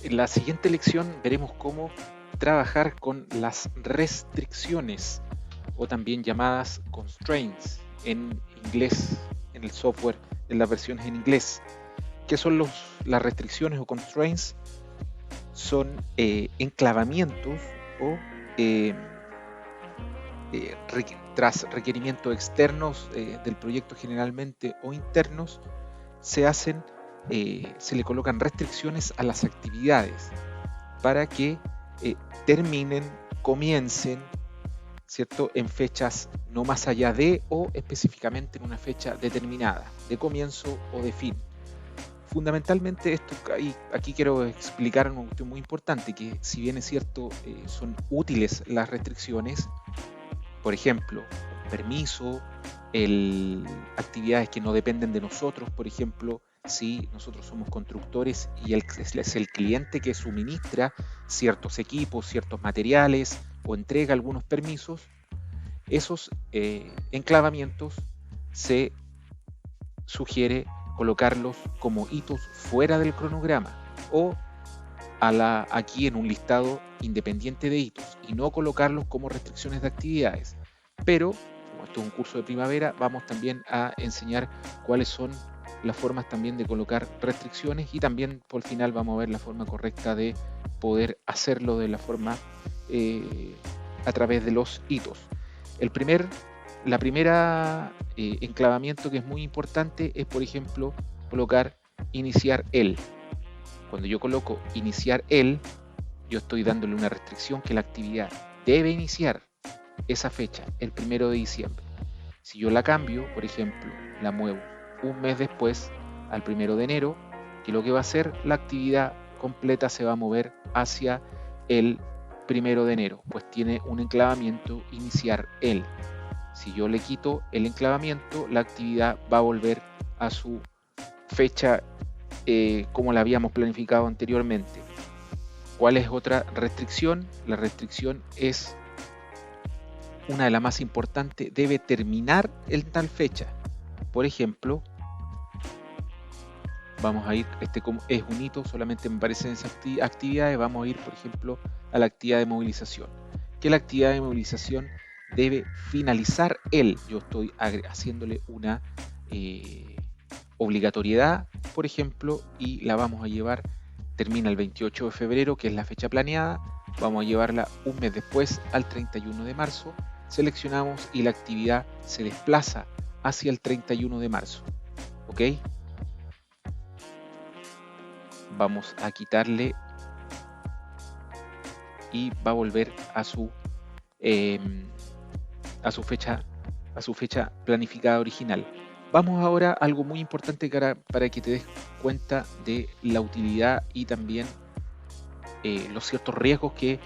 En la siguiente lección veremos cómo trabajar con las restricciones o también llamadas constraints en inglés, en el software, en las versiones en inglés. ¿Qué son las restricciones o constraints? Son enclavamientos o eh, tras requerimientos externos del proyecto generalmente o internos, se le colocan restricciones a las actividades para que terminen, comiencen, ¿cierto? En fechas no más allá de o específicamente en una fecha determinada, de comienzo o de fin. Fundamentalmente esto, aquí quiero explicar una cuestión muy importante, que si bien es cierto, son útiles las restricciones, por ejemplo, un permiso, actividades que no dependen de nosotros, por ejemplo, si nosotros somos constructores y es el cliente que suministra ciertos equipos, ciertos materiales o entrega algunos permisos, esos enclavamientos se sugiere colocarlos como hitos fuera del cronograma o aquí en un listado independiente de hitos y no colocarlos como restricciones de actividades. Pero, como esto es un curso de primavera, vamos también a enseñar cuáles son las formas también de colocar restricciones y también por final vamos a ver la forma correcta de poder hacerlo de la forma a través de los hitos. La primera enclavamiento que es muy importante es, por ejemplo, colocar iniciar el. Cuando yo coloco iniciar el, yo estoy dándole una restricción que la actividad debe iniciar esa fecha, el 1 de diciembre. Si yo la cambio, por ejemplo, la muevo un mes después, al 1 de enero, que lo que va a hacer, la actividad completa se va a mover hacia el 1 de enero, pues tiene un enclavamiento iniciar el. Si yo le quito el enclavamiento, la actividad va a volver a su fecha como la habíamos planificado anteriormente. ¿Cuál es otra restricción? La restricción es una de las más importantes, debe terminar en tal fecha. Por ejemplo, vamos a ir, como es un hito, solamente me aparecen esas actividades, vamos a ir, por ejemplo, a la actividad de movilización. Que la actividad de movilización debe finalizar yo estoy haciéndole una obligatoriedad, por ejemplo, y la vamos a llevar, termina el 28 de febrero, que es la fecha planeada, vamos a llevarla un mes después, al 31 de marzo, seleccionamos y la actividad se desplaza hacia el 31 de marzo, ¿ok? Vamos a quitarle y va a volver a su fecha planificada original. Vamos ahora a algo muy importante para que te des cuenta de la utilidad y también los ciertos riesgos que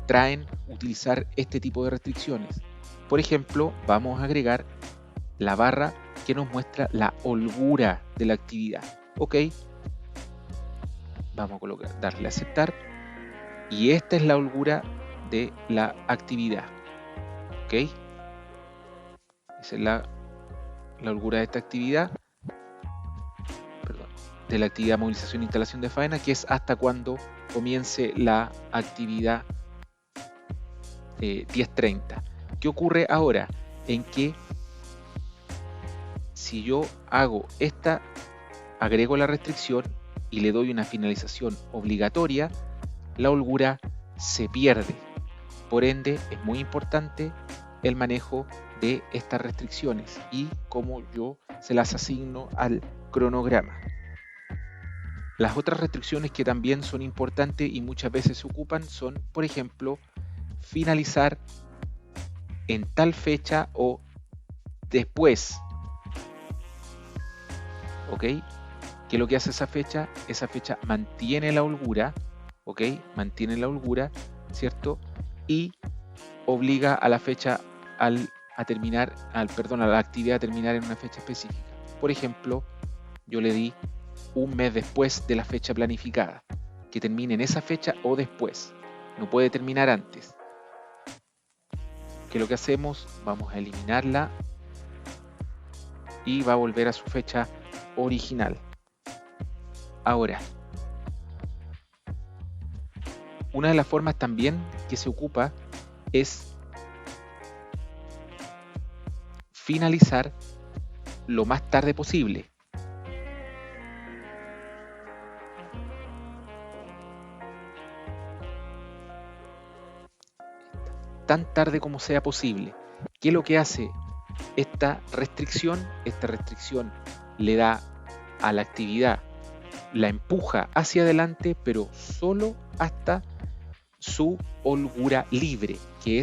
traen utilizar este tipo de restricciones. Por ejemplo, vamos a agregar la barra que nos muestra la holgura de la actividad. Ok, vamos a darle a aceptar y esta es la holgura de la actividad. Ok, esa es la holgura de esta actividad, de la actividad movilización e instalación de faena, que es hasta cuando comience la actividad 10:30. ¿Qué ocurre ahora? En que si yo agrego la restricción y le doy una finalización obligatoria, la holgura se pierde. Por ende, es muy importante el manejo de estas restricciones y cómo yo se las asigno al cronograma. Las otras restricciones que también son importantes y muchas veces se ocupan son, por ejemplo, finalizar en tal fecha o después. ¿Ok? ¿Qué es lo que hace esa fecha? Esa fecha mantiene la holgura, ¿ok? Mantiene la holgura, ¿cierto? Y obliga a la fecha a la actividad a terminar en una fecha específica. Por ejemplo, yo le di un mes después de la fecha planificada, que termine en esa fecha o después. No puede terminar antes. ¿Qué es lo que hacemos? Vamos a eliminarla y va a volver a su fecha original. Ahora, una de las formas también que se ocupa es finalizar lo más tarde posible. Tan tarde como sea posible. ¿Qué es lo que hace esta restricción? Esta restricción le da a la actividad, la empuja hacia adelante, pero solo hasta su holgura libre, que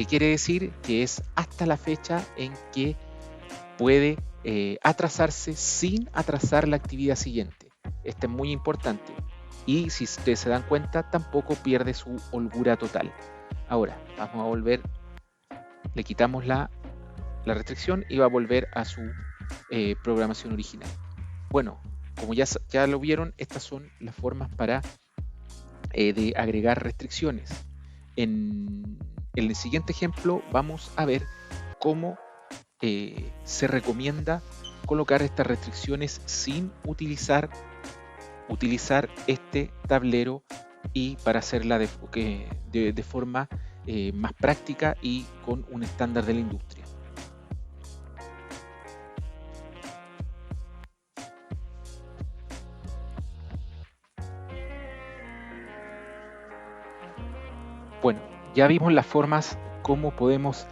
quiere decir que es hasta la fecha en que puede atrasarse sin atrasar la actividad siguiente. Esto es muy importante. Y si ustedes se dan cuenta, tampoco pierde su holgura total. Ahora, vamos a volver, le quitamos la restricción y va a volver a su programación original. Bueno, como ya lo vieron, estas son las formas para de agregar restricciones. En el siguiente ejemplo vamos a ver cómo se recomienda colocar estas restricciones sin utilizar este tablero y para hacerla de forma más práctica y con un estándar de la industria. Bueno, ya vimos las formas cómo podemos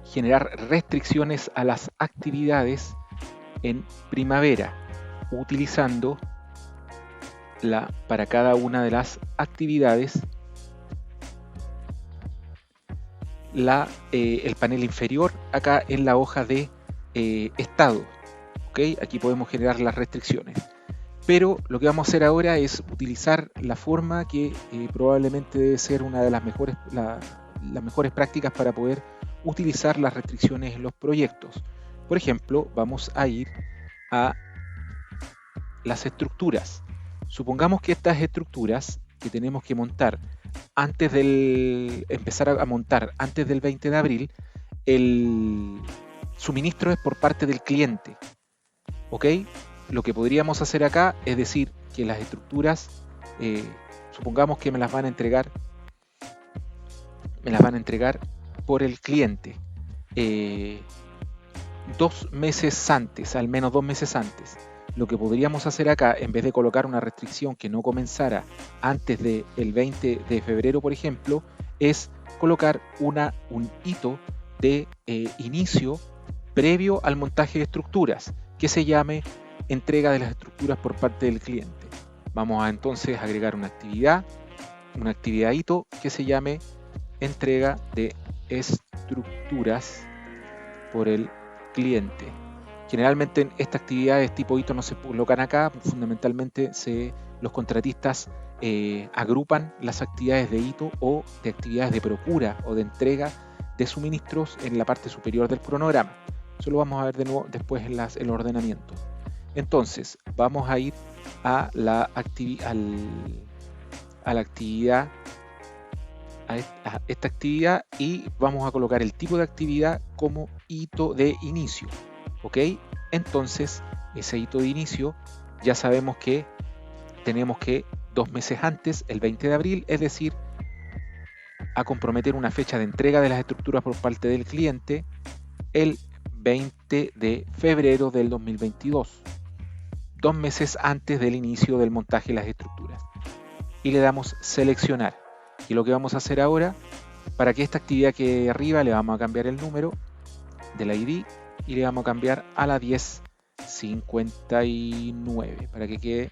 generar restricciones a las actividades en primavera, utilizando para cada una de las actividades el panel inferior acá en la hoja de estado. ¿Okay? Aquí podemos generar las restricciones. Pero lo que vamos a hacer ahora es utilizar la forma que probablemente debe ser una de las mejores prácticas para poder utilizar las restricciones en los proyectos. Por ejemplo, vamos a ir a las estructuras. Supongamos que estas estructuras que tenemos que montar empezar a montar antes del 20 de abril, el suministro es por parte del cliente. ¿Ok? Lo que podríamos hacer acá es decir que las estructuras, supongamos que me las van a entregar por el cliente 2 meses antes, al menos 2 meses antes. Lo que podríamos hacer acá, en vez de colocar una restricción que no comenzara antes del 20 de febrero, por ejemplo, es colocar un hito de inicio previo al montaje de estructuras, que se llame entrega de las estructuras por parte del cliente. Vamos a entonces agregar una actividad hito que se llame entrega de estructuras por el cliente. Generalmente estas actividades tipo hito no se colocan acá, fundamentalmente los contratistas agrupan las actividades de hito o de actividades de procura o de entrega de suministros en la parte superior del cronograma. Eso lo vamos a ver de nuevo después en el ordenamiento. Entonces, vamos a ir a esta actividad y vamos a colocar el tipo de actividad como hito de inicio. ¿Ok? Entonces, ese hito de inicio ya sabemos que tenemos que 2 meses antes, el 20 de abril, es decir, a comprometer una fecha de entrega de las estructuras por parte del cliente el 20 de febrero del 2022. 2 meses antes del inicio del montaje de las estructuras. Y le damos seleccionar. Y lo que vamos a hacer ahora, para que esta actividad quede arriba, le vamos a cambiar el número del ID y le vamos a cambiar a la 1059 para que quede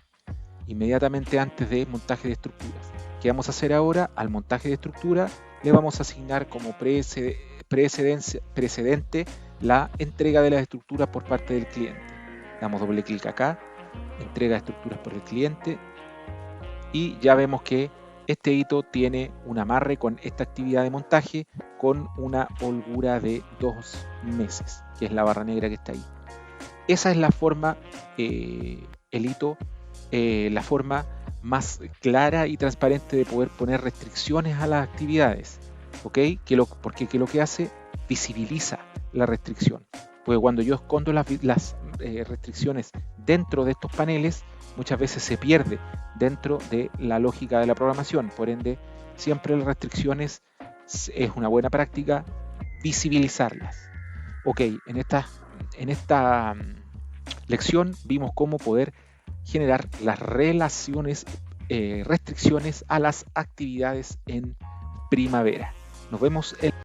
inmediatamente antes de montaje de estructuras. ¿Qué vamos a hacer ahora? Al montaje de estructura le vamos a asignar como precedente la entrega de las estructuras por parte del cliente. Damos doble clic acá, entrega de estructuras por el cliente y ya vemos que este hito tiene un amarre con esta actividad de montaje con una holgura de 2 meses, que es la barra negra que está ahí. Esa es la forma, la forma más clara y transparente de poder poner restricciones a las actividades, ¿ok? Porque lo que hace, visibiliza la restricción. Porque cuando yo escondo las restricciones dentro de estos paneles muchas veces se pierde dentro de la lógica de la programación. Por ende, siempre las restricciones es una buena práctica visibilizarlas. Ok, en esta lección vimos cómo poder generar las relaciones, restricciones a las actividades en primavera. Nos vemos